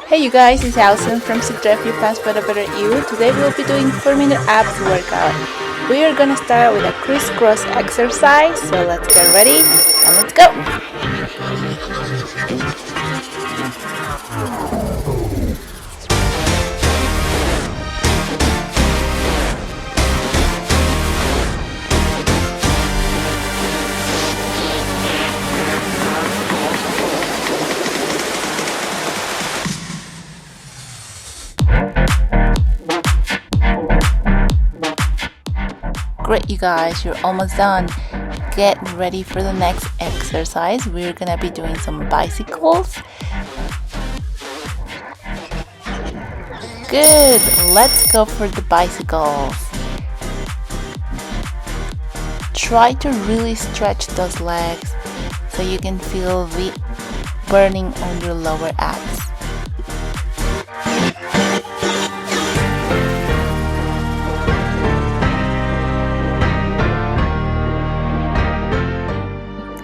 Hey you guys, it's Allison from Zitrev Wrold for a Better You. Today we'll be doing 4-minute abs workout. We are gonna start with a crisscross exercise, so let's get ready and let's go! Great, you guys, you're almost done. Get ready for the next exercise. We're gonna be doing some bicycles. Good, let's go for the bicycles. Try to really stretch those legs so you can feel the burning on your lower abs.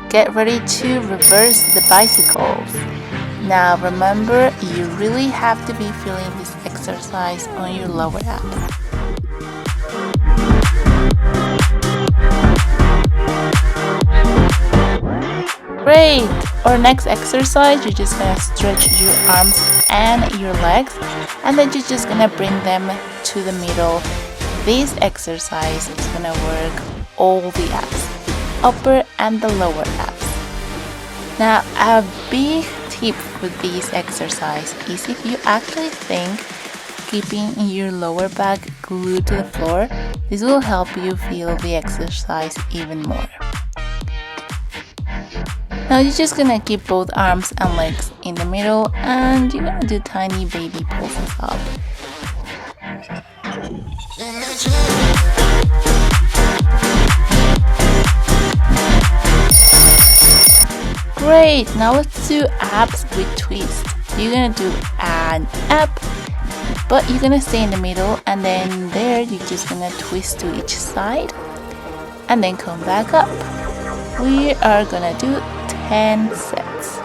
Get ready to reverse the bicycles. Now remember, you really have to be feeling this exercise on your lower abs. Great! Our next exercise, you're just gonna stretch your arms and your legs, and then you're just gonna bring them to the middle. This exercise is gonna work all the abs, upper and the lower abs. Now a big tip with this exercise is if you actually think keeping your lower back glued to the floor, this will help you feel the exercise even more. Now you're just gonna keep both arms and legs in the middle and you're gonna do tiny baby pulses up. Great, now let's do abs with twist. You're gonna do an ab, but you're gonna stay in the middle, and then there you're just gonna twist to each side and then come back up. We are gonna do 10 sets.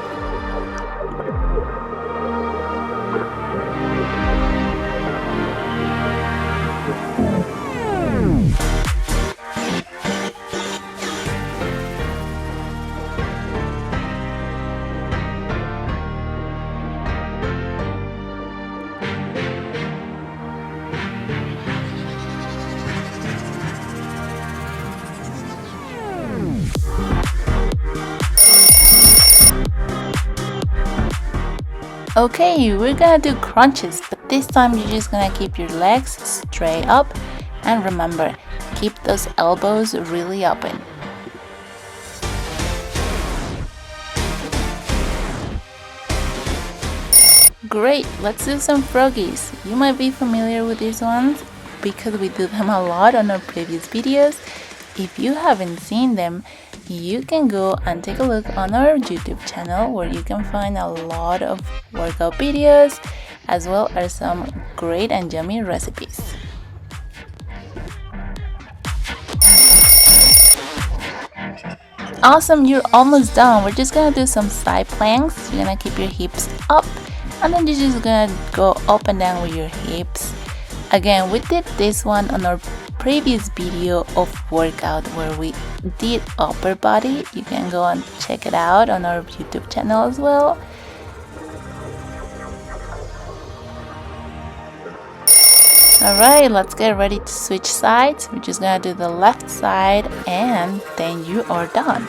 Okay, we're gonna do crunches, but this time you're just gonna keep your legs straight up, and remember, keep those elbows really open. Great, let's do some froggies. You might be familiar with these ones because we do them a lot on our previous videos. If you haven't seen them, you can go and take a look on our YouTube channel where you can find a lot of workout videos as well as some great and yummy recipes. Awesome, you're almost done. We're just gonna do some side planks. You're gonna keep your hips up and then you're just gonna go up and down with your hips. Again, we did this one on our previous video of workout where we did upper body. You can go and check it out on our YouTube channel as well. Alright, let's get ready to switch sides. We're just gonna do the left side and then you are done.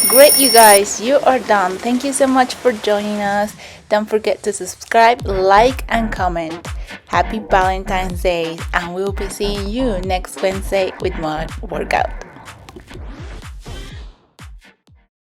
Great, you guys, you are done. Thank you so much for joining us. Don't forget to subscribe, like, and comment. Happy Valentine's Day, and we'll be seeing you next Wednesday with more workout.